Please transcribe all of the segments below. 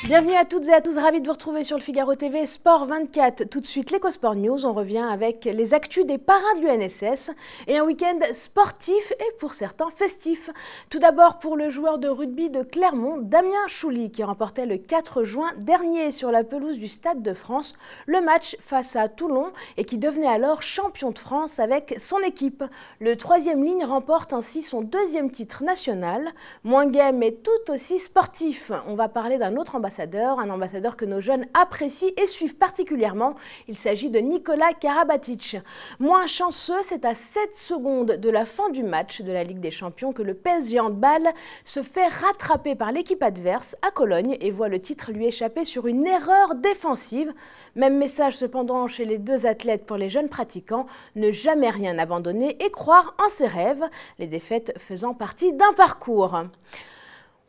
Bienvenue à toutes et à tous, ravi de vous retrouver sur le Figaro TV Sport 24. Tout de suite, l'EcoSport News, on revient avec les actus des parrains de l'UNSS et un week-end sportif et pour certains festif. Tout d'abord pour le joueur de rugby de Clermont, Damien Chouli, qui remportait le 4 juin dernier sur la pelouse du Stade de France le match face à Toulon et qui devenait alors champion de France avec son équipe. Le troisième ligne remporte ainsi son deuxième titre national, moins gai mais tout aussi sportif. On va parler d'un autre ambassadeur, un ambassadeur que nos jeunes apprécient et suivent particulièrement. Il s'agit de Nicolas Karabatic. Moins chanceux, c'est à 7 secondes de la fin du match de la Ligue des Champions que le PSG Handball se fait rattraper par l'équipe adverse à Cologne et voit le titre lui échapper sur une erreur défensive. Même message cependant chez les deux athlètes pour les jeunes pratiquants, ne jamais rien abandonner et croire en ses rêves, les défaites faisant partie d'un parcours.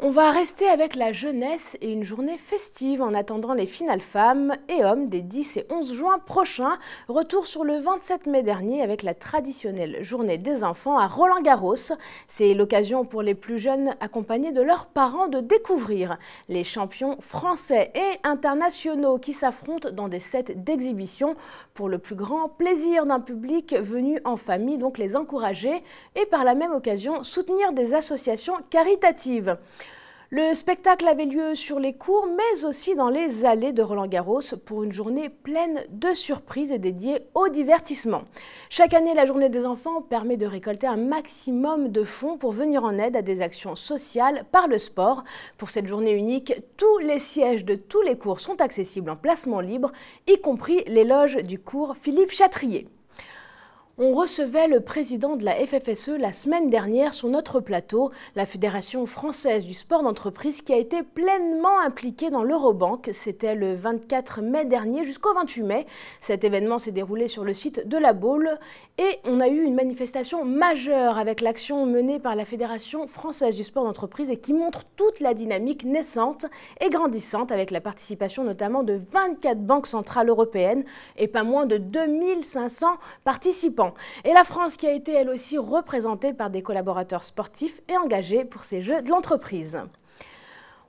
On va rester avec la jeunesse et une journée festive en attendant les finales femmes et hommes des 10 et 11 juin prochains. Retour sur le 27 mai dernier avec la traditionnelle journée des enfants à Roland-Garros. C'est l'occasion pour les plus jeunes accompagnés de leurs parents de découvrir les champions français et internationaux qui s'affrontent dans des sets d'exhibition pour le plus grand plaisir d'un public venu en famille, donc les encourager et par la même occasion soutenir des associations caritatives. Le spectacle avait lieu sur les cours, mais aussi dans les allées de Roland-Garros pour une journée pleine de surprises et dédiée au divertissement. Chaque année, la journée des enfants permet de récolter un maximum de fonds pour venir en aide à des actions sociales par le sport. Pour cette journée unique, tous les sièges de tous les cours sont accessibles en placement libre, y compris les loges du cours Philippe Chatrier. On recevait le président de la FFSE la semaine dernière sur notre plateau, la Fédération française du sport d'entreprise qui a été pleinement impliquée dans l'Eurobank. C'était le 24 mai dernier jusqu'au 28 mai. Cet événement s'est déroulé sur le site de la Baule et on a eu une manifestation majeure avec l'action menée par la Fédération française du sport d'entreprise et qui montre toute la dynamique naissante et grandissante avec la participation notamment de 24 banques centrales européennes et pas moins de 2500 participants. Et la France qui a été elle aussi représentée par des collaborateurs sportifs et engagés pour ces Jeux de l'entreprise.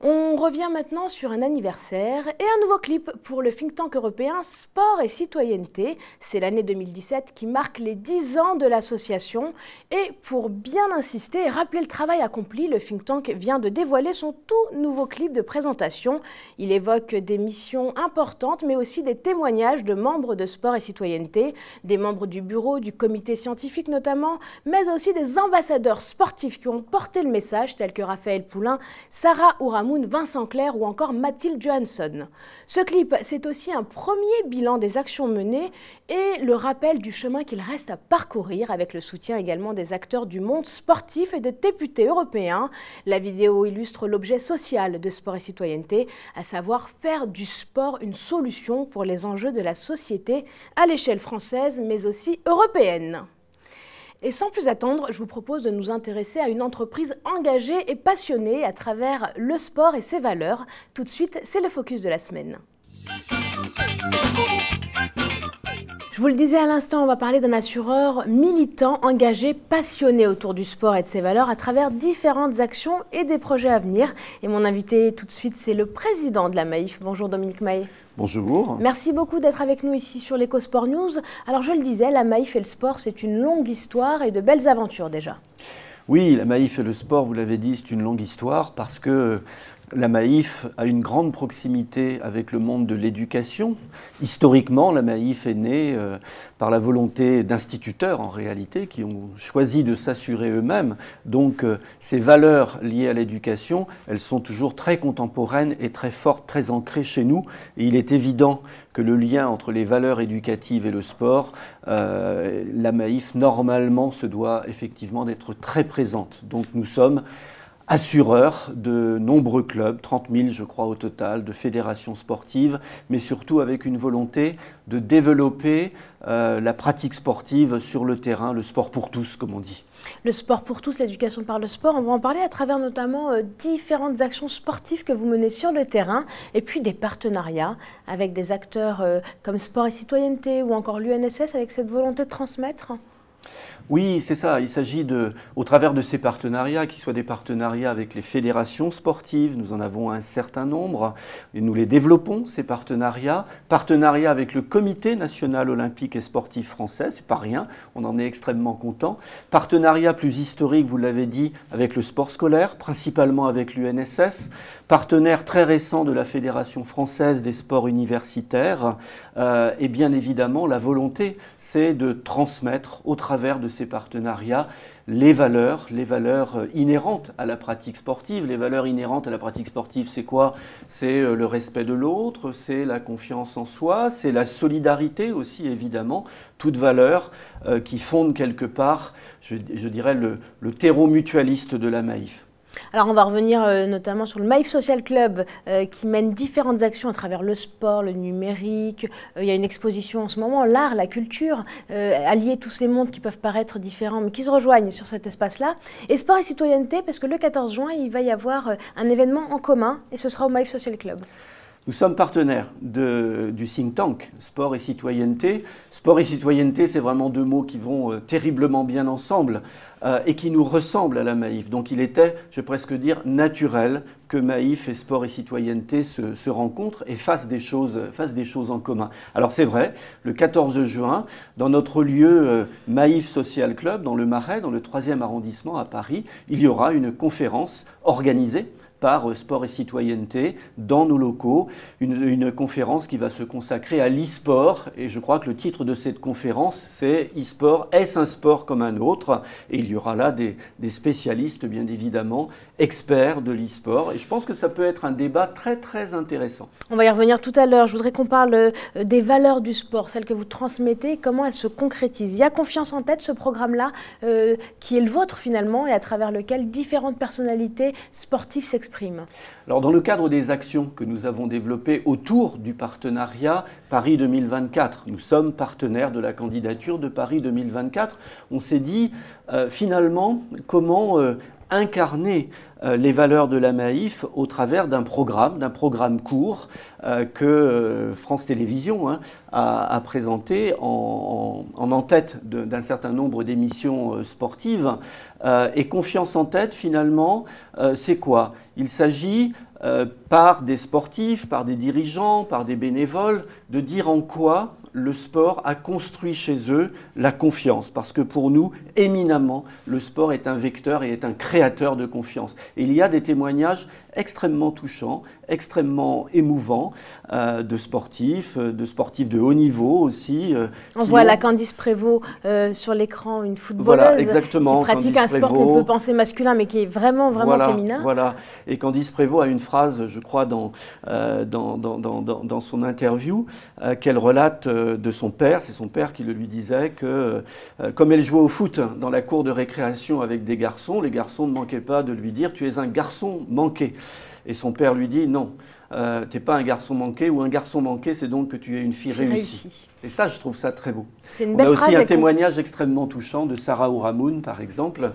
On revient maintenant sur un anniversaire et un nouveau clip pour le think tank européen Sport et Citoyenneté. C'est l'année 2017 qui marque les 10 ans de l'association. Et pour bien insister et rappeler le travail accompli, le think tank vient de dévoiler son tout nouveau clip de présentation. Il évoque des missions importantes, mais aussi des témoignages de membres de Sport et Citoyenneté, des membres du bureau, du comité scientifique notamment, mais aussi des ambassadeurs sportifs qui ont porté le message, tels que Raphaël Poulain, Sarah Ouramoun, Vincent Clerc ou encore Mathilde Johansson. Ce clip, c'est aussi un premier bilan des actions menées et le rappel du chemin qu'il reste à parcourir avec le soutien également des acteurs du monde sportif et des députés européens. La vidéo illustre l'objet social de Sport et Citoyenneté, à savoir faire du sport une solution pour les enjeux de la société à l'échelle française mais aussi européenne. Et sans plus attendre, je vous propose de nous intéresser à une entreprise engagée et passionnée à travers le sport et ses valeurs. Tout de suite, c'est le focus de la semaine. Je vous le disais à l'instant, on va parler d'un assureur militant, engagé, passionné autour du sport et de ses valeurs à travers différentes actions et des projets à venir. Et mon invité tout de suite, c'est le président de la Maïf. Bonjour Dominique Mahé. Bonjour. Merci beaucoup d'être avec nous ici sur l'EcoSport News. Alors je le disais, la Maïf et le sport, c'est une longue histoire et de belles aventures déjà. Oui, la Maïf et le sport, vous l'avez dit, c'est une longue histoire parce que la Maïf a une grande proximité avec le monde de l'éducation. Historiquement, la Maïf est née par la volonté d'instituteurs, en réalité, qui ont choisi de s'assurer eux-mêmes. Donc, ces valeurs liées à l'éducation, elles sont toujours très contemporaines et très fortes, très ancrées chez nous. Et il est évident que le lien entre les valeurs éducatives et le sport, la Maïf, normalement, se doit effectivement d'être très présente. Donc, nous sommes assureur de nombreux clubs, 30 000 je crois au total, de fédérations sportives, mais surtout avec une volonté de développer la pratique sportive sur le terrain, le sport pour tous comme on dit. Le sport pour tous, l'éducation par le sport, on va en parler à travers notamment différentes actions sportives que vous menez sur le terrain et puis des partenariats avec des acteurs comme Sport et Citoyenneté ou encore l'UNSS avec cette volonté de transmettre. Oui, c'est ça. Il s'agit au travers de ces partenariats, qu'ils soient des partenariats avec les fédérations sportives, nous en avons un certain nombre, et nous les développons, ces partenariats. Partenariats avec le Comité national olympique et sportif français, c'est pas rien, on en est extrêmement content. Partenariats plus historiques, vous l'avez dit, avec le sport scolaire, principalement avec l'UNSS. Partenaire très récent de la Fédération française des sports universitaires. Et bien évidemment, la volonté, c'est de transmettre au travers de ces partenariats les valeurs inhérentes à la pratique sportive. Les valeurs inhérentes à la pratique sportive, c'est quoi? C'est le respect de l'autre, c'est la confiance en soi, c'est la solidarité aussi, évidemment, toutes valeurs qui fondent quelque part, je dirais, le terreau mutualiste de la Maïf. Alors on va revenir notamment sur le Maïf Social Club qui mène différentes actions à travers le sport, le numérique. Il y a une exposition en ce moment, l'art, la culture, allier tous ces mondes qui peuvent paraître différents mais qui se rejoignent sur cet espace-là. Et sport et citoyenneté, parce que le 14 juin, il va y avoir un événement en commun et ce sera au Maïf Social Club. Nous sommes partenaires du think tank Sport et Citoyenneté. Sport et citoyenneté, c'est vraiment deux mots qui vont terriblement bien ensemble et qui nous ressemblent à la Maïf. Donc il était, je vais presque dire, naturel que Maïf et Sport et Citoyenneté se rencontrent et fassent des choses en commun. Alors c'est vrai, le 14 juin, dans notre lieu Maïf Social Club, dans le Marais, dans le 3e arrondissement à Paris, il y aura une conférence organisée par Sport et Citoyenneté dans nos locaux, une conférence qui va se consacrer à l'e-sport et je crois que le titre de cette conférence c'est e-sport, est-ce un sport comme un autre? Et il y aura là des spécialistes bien évidemment, experts de l'e-sport et je pense que ça peut être un débat très très intéressant. On va y revenir tout à l'heure, je voudrais qu'on parle des valeurs du sport, celles que vous transmettez, comment elles se concrétisent. Il y a Confiance en tête, ce programme-là qui est le vôtre finalement et à travers lequel différentes personnalités sportives s'expriment. Alors dans le cadre des actions que nous avons développées autour du partenariat Paris 2024, nous sommes partenaires de la candidature de Paris 2024, on s'est dit finalement comment incarner les valeurs de la Maïf au travers d'un programme court que France Télévisions a présenté en tête d'un certain nombre d'émissions sportives. Et Confiance en tête, finalement, c'est quoi? Il s'agit par des sportifs, par des dirigeants, par des bénévoles, de dire en quoi le sport a construit chez eux la confiance. Parce que pour nous, éminemment, le sport est un vecteur et est un créateur de confiance. Et il y a des témoignages extrêmement touchants, extrêmement émouvants de sportifs de haut niveau aussi. On voit la Candice Prévost sur l'écran, une footballeuse voilà, exactement, qui pratique Candice un sport qu'on peut penser masculin mais qui est vraiment féminin. Voilà, et Candice Prévost a une phrase, je crois, dans son interview, qu'elle relate de son père, c'est son père qui le lui disait, que comme elle jouait au foot dans la cour de récréation avec des garçons, les garçons ne manquaient pas de lui dire « tu es un garçon manqué ». Et son père lui dit « non, tu n'es pas un garçon manqué, ou un garçon manqué, c'est donc que tu es une fille réussie ». Et ça, je trouve ça très beau. C'est une belle phrase. On a aussi un témoignage extrêmement touchant de Sarah Ouramoun, par exemple.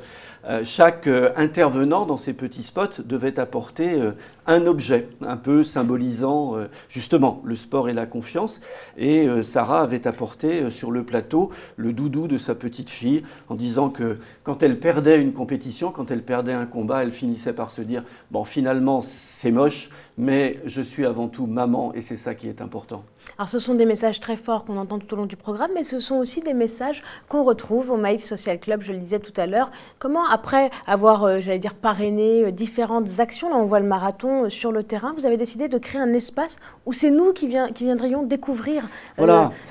Chaque intervenant dans ces petits spots devait apporter un objet, un peu symbolisant justement le sport et la confiance. Et Sarah avait apporté sur le plateau le doudou de sa petite fille, en disant que quand elle perdait une compétition, quand elle perdait un combat, elle finissait par se dire « bon, finalement, c'est moche, mais je suis avant tout maman et c'est ça qui est important ». Alors ce sont des messages très forts qu'on entend tout au long du programme, mais ce sont aussi des messages qu'on retrouve au Maïf Social Club, je le disais tout à l'heure. Comment, après avoir, j'allais dire, parrainé différentes actions, là on voit le marathon sur le terrain, vous avez décidé de créer un espace où c'est nous qui viendrions découvrir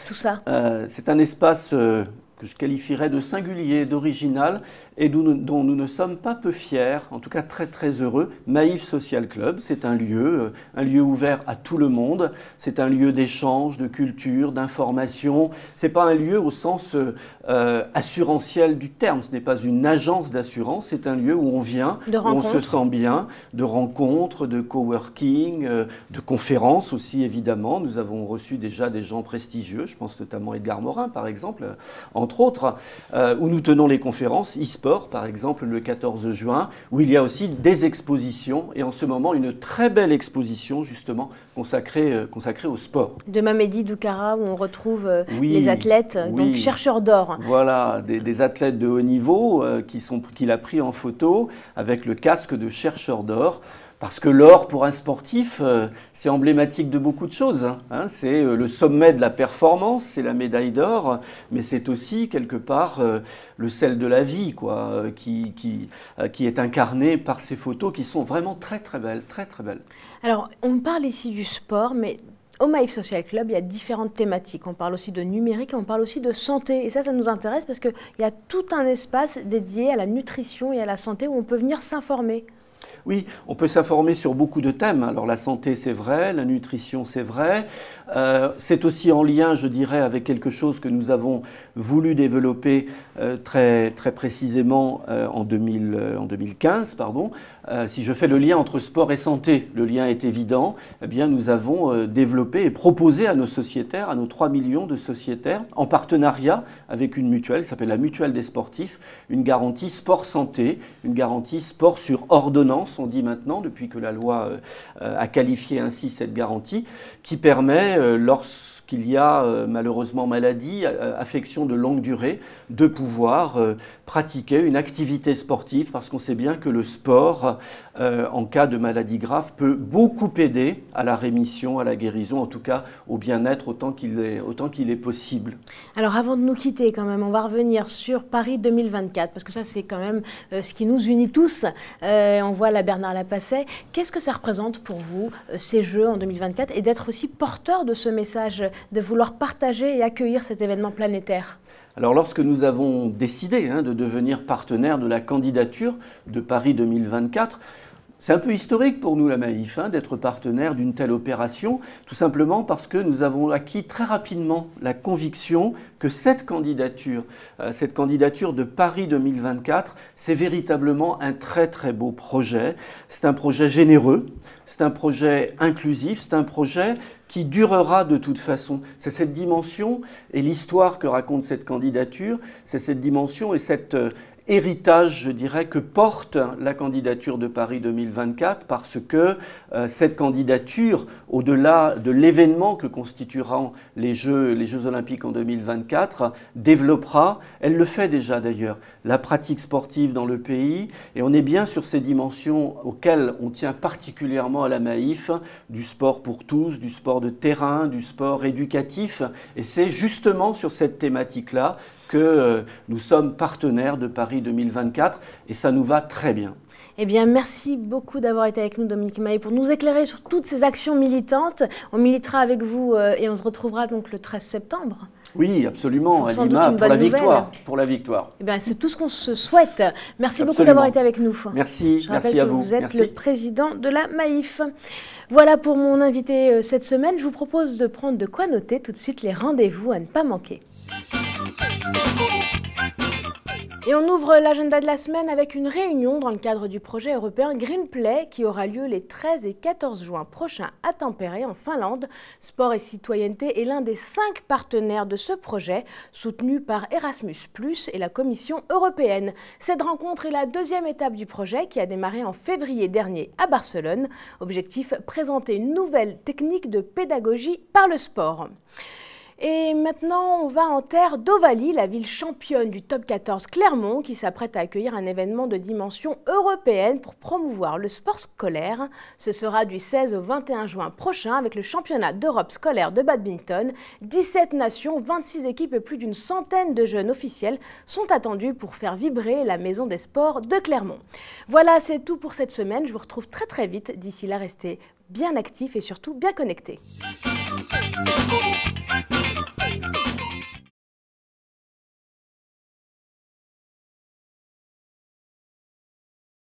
tout ça? C'est un espace que je qualifierais de singulier, d'original, et dont nous ne sommes pas peu fiers, en tout cas très très heureux. Maïf Social Club, c'est un lieu ouvert à tout le monde, c'est un lieu d'échange, de culture, d'information. C'est pas un lieu au sens assurantiel du terme, ce n'est pas une agence d'assurance, c'est un lieu où on vient, où on se sent bien, de rencontres, de coworking, de conférences aussi évidemment. Nous avons reçu déjà des gens prestigieux, je pense notamment Edgar Morin par exemple, entre entre autres, où nous tenons les conférences e-sport, par exemple, le 14 juin, où il y a aussi des expositions, et en ce moment, une très belle exposition, justement, consacrée au sport. De Mamedy Doumbara, où on retrouve les athlètes, donc chercheurs d'or. Voilà, des athlètes de haut niveau qu'il a pris en photo avec le casque de chercheur d'or. Parce que l'or, pour un sportif, c'est emblématique de beaucoup de choses. C'est le sommet de la performance, c'est la médaille d'or, mais c'est aussi, quelque part, le sel de la vie, quoi, qui est incarné par ces photos qui sont vraiment très, très belles, très, très belles. Alors, on parle ici du sport, mais au Maïf Social Club, il y a différentes thématiques. On parle aussi de numérique et on parle aussi de santé. Et ça nous intéresse parce qu'il y a tout un espace dédié à la nutrition et à la santé où on peut venir s'informer. Oui, on peut s'informer sur beaucoup de thèmes. Alors la santé, c'est vrai, la nutrition, c'est vrai. C'est aussi en lien, je dirais, avec quelque chose que nous avons voulu développer très, très précisément en 2015. Si je fais le lien entre sport et santé, le lien est évident. Eh bien, nous avons développé et proposé à nos sociétaires, à nos 3 millions de sociétaires, en partenariat avec une mutuelle qui s'appelle la Mutuelle des sportifs, une garantie sport-santé, une garantie sport sur ordonnance, on dit maintenant, depuis que la loi a qualifié ainsi cette garantie, qui permet, lorsqu'il y a malheureusement maladie, affection de longue durée, de pouvoir pratiquer une activité sportive, parce qu'on sait bien que le sport, en cas de maladie grave, peut beaucoup aider à la rémission, à la guérison, en tout cas au bien-être autant qu'il est possible. Alors avant de nous quitter quand même, on va revenir sur Paris 2024, parce que ça c'est quand même ce qui nous unit tous. On voit la Bernard Lapasset. Qu'est-ce que ça représente pour vous, ces Jeux en 2024, et d'être aussi porteur de ce message, de vouloir partager et accueillir cet événement planétaire ? Alors lorsque nous avons décidé de devenir partenaire de la candidature de Paris 2024, c'est un peu historique pour nous, la Maïf, d'être partenaire d'une telle opération, tout simplement parce que nous avons acquis très rapidement la conviction que cette candidature de Paris 2024, c'est véritablement un très très beau projet. C'est un projet généreux, c'est un projet inclusif, c'est un projet qui durera de toute façon. C'est cette dimension et l'histoire que raconte cette candidature, c'est cette dimension et cet héritage, je dirais, que porte la candidature de Paris 2024, parce que cette candidature, au-delà de l'événement que constitueront les Jeux Olympiques en 2024, développera, elle le fait déjà d'ailleurs, la pratique sportive dans le pays, et on est bien sur ces dimensions auxquelles on tient particulièrement à la Maïf, du sport pour tous, du sport de terrain, du sport éducatif, et c'est justement sur cette thématique-là que nous sommes partenaires de Paris 2024 et ça nous va très bien. Eh bien, merci beaucoup d'avoir été avec nous, Dominique Maé, pour nous éclairer sur toutes ces actions militantes. On militera avec vous et on se retrouvera donc le 13 septembre. Oui, absolument, à Lima, pour la victoire. Pour la victoire. Eh bien, c'est tout ce qu'on se souhaite. Merci beaucoup d'avoir été avec nous. Merci, merci à vous. Vous êtes le président de la Maïf. Voilà pour mon invité cette semaine. Je vous propose de prendre de quoi noter tout de suite les rendez-vous à ne pas manquer. Et on ouvre l'agenda de la semaine avec une réunion dans le cadre du projet européen Greenplay qui aura lieu les 13 et 14 juin prochains à Tampere en Finlande. Sport et citoyenneté est l'un des 5 partenaires de ce projet, soutenu par Erasmus+ et la Commission européenne. Cette rencontre est la 2e étape du projet qui a démarré en février dernier à Barcelone. Objectif, présenter une nouvelle technique de pédagogie par le sport. Et maintenant, on va en terre d'Ovalie, la ville championne du top 14 Clermont, qui s'apprête à accueillir un événement de dimension européenne pour promouvoir le sport scolaire. Ce sera du 16 au 21 juin prochain avec le championnat d'Europe scolaire de badminton. 17 nations, 26 équipes et plus d'une centaine de jeunes officiels sont attendus pour faire vibrer la maison des sports de Clermont. Voilà, c'est tout pour cette semaine. Je vous retrouve très très vite. D'ici là, restez bien actifs et surtout bien connectés.